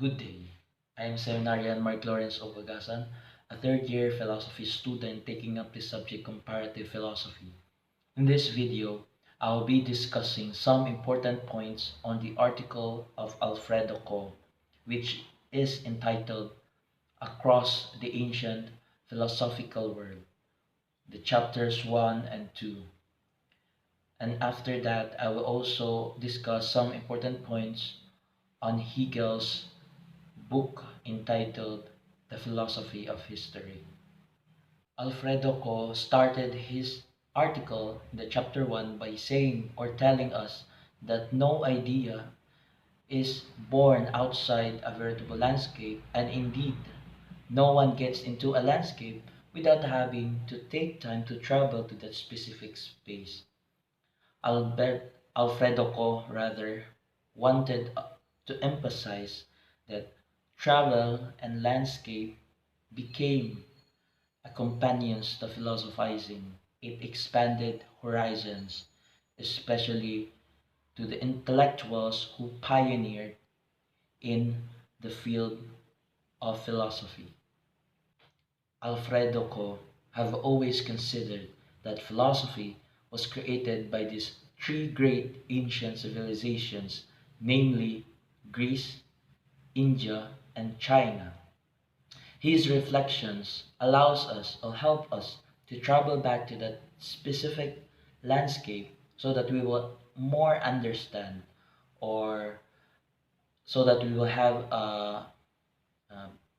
Good day. I am Seminarian Mark Lawrence Obagasan, a third-year philosophy student taking up the subject Comparative Philosophy. In this video, I will be discussing some important points on the article of Alfredo Ko, which is entitled Across the Ancient Philosophical World, the chapters 1 and 2. And after that, I will also discuss some important points on Hegel's book entitled The Philosophy of History. Alfredo Ko started his article in the chapter 1 by saying or telling us that no idea is born outside a veritable landscape, and indeed, no one gets into a landscape without having to take time to travel to that specific space. Alfredo Ko rather wanted to emphasize that travel and landscape became a companions to philosophizing. It expanded horizons, especially to the intellectuals who pioneered in the field of philosophy. Alfredo Ko have always considered that philosophy was created by these three great ancient civilizations, namely Greece, India, and China. His reflections allows us or help us to travel back to that specific landscape so that we will more understand, or so that we will have a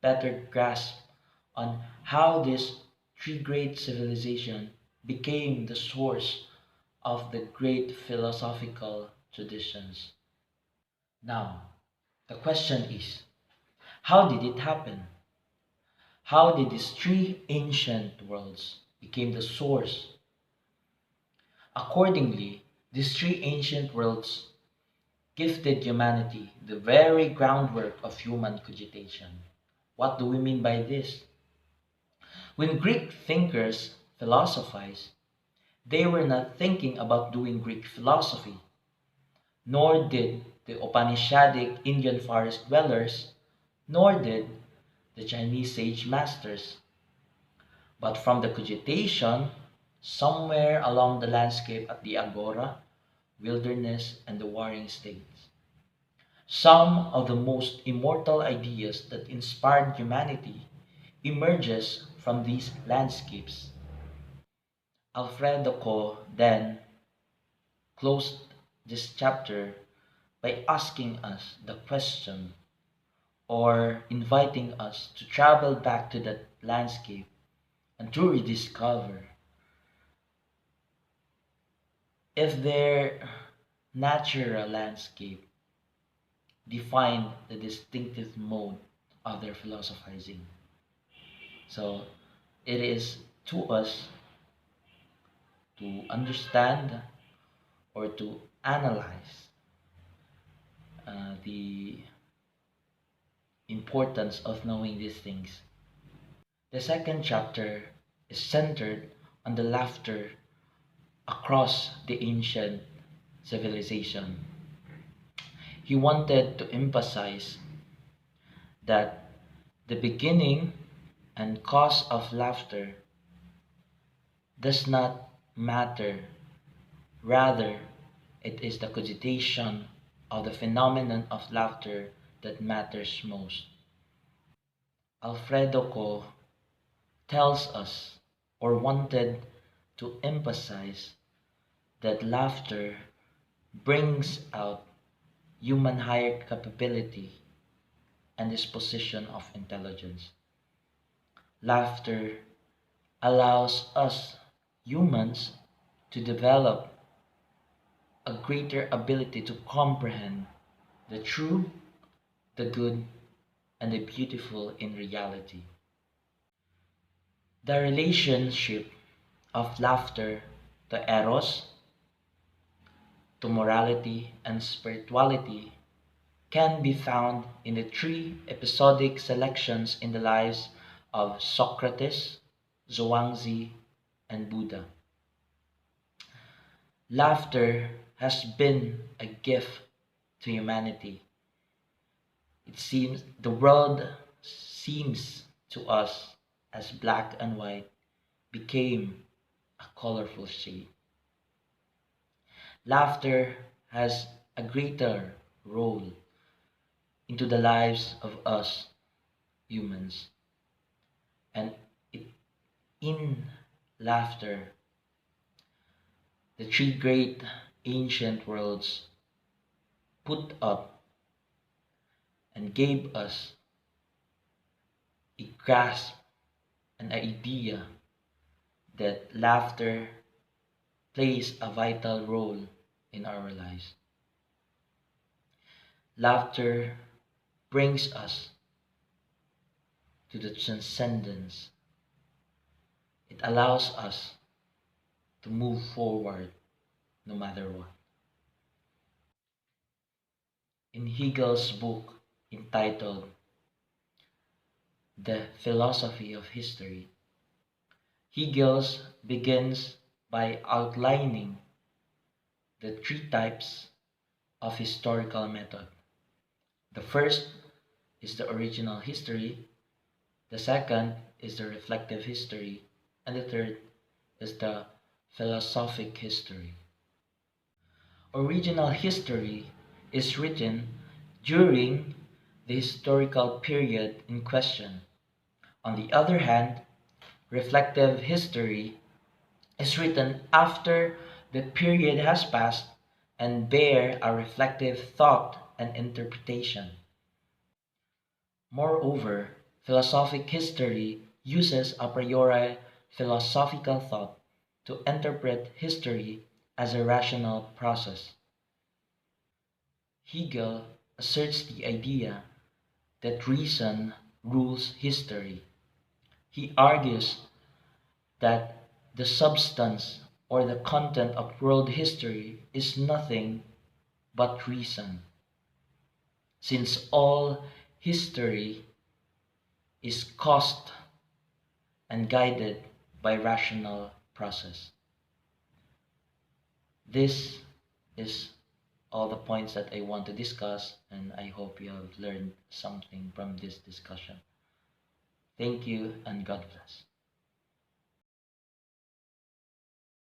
better grasp on how this three great civilization became the source of the great philosophical traditions. Now, the question is, how did it happen? How did these three ancient worlds become the source? Accordingly, these three ancient worlds gifted humanity the very groundwork of human cogitation. What do we mean by this? When Greek thinkers philosophized, they were not thinking about doing Greek philosophy, nor did the Upanishadic Indian forest dwellers, nor did the Chinese sage masters. But from the cogitation, somewhere along the landscape at the agora, wilderness, and the warring states, some of the most immortal ideas that inspired humanity emerges from these landscapes. Alfredo Ko then closed this chapter by asking us the question, or inviting us to travel back to that landscape and to rediscover if their natural landscape defined the distinctive mode of their philosophizing. So it is to us to understand or to analyze the importance of knowing these things. The second chapter is centered on the laughter across the ancient civilization. He wanted to emphasize that the beginning and cause of laughter does not matter. Rather, it is the cogitation of the phenomenon of laughter that matters most. Alfredo Ko tells us, or wanted to emphasize, that laughter brings out human higher capability and disposition of intelligence. Laughter allows us humans to develop a greater ability to comprehend the true, the good, and the beautiful in reality. The relationship of laughter to eros, to morality and spirituality can be found in the three episodic selections in the lives of Socrates, Zhuangzi, and Buddha. Laughter has been a gift to humanity. It seems the world seems to us as black and white became a colorful shade. Laughter has a greater role into the lives of us humans, and it, in laughter, the three great ancient worlds put up and gave us a grasp, an idea that laughter plays a vital role in our lives. Laughter brings us to the transcendence. It allows us to move forward no matter what. In Hegel's book entitled The Philosophy of History, Hegel begins by outlining the three types of historical method. The first is the original history, the second is the reflective history, and the third is the philosophic history. Original history is written during the historical period in question. On the other hand, reflective history is written after the period has passed and bear a reflective thought and interpretation. Moreover, philosophic history uses a priori philosophical thought to interpret history as a rational process. Hegel asserts the idea that reason rules history. He argues that the substance or the content of world history is nothing but reason, since all history is caused and guided by rational process. This is all the points that I want to discuss, and I hope you have learned something from this discussion. Thank you and God bless.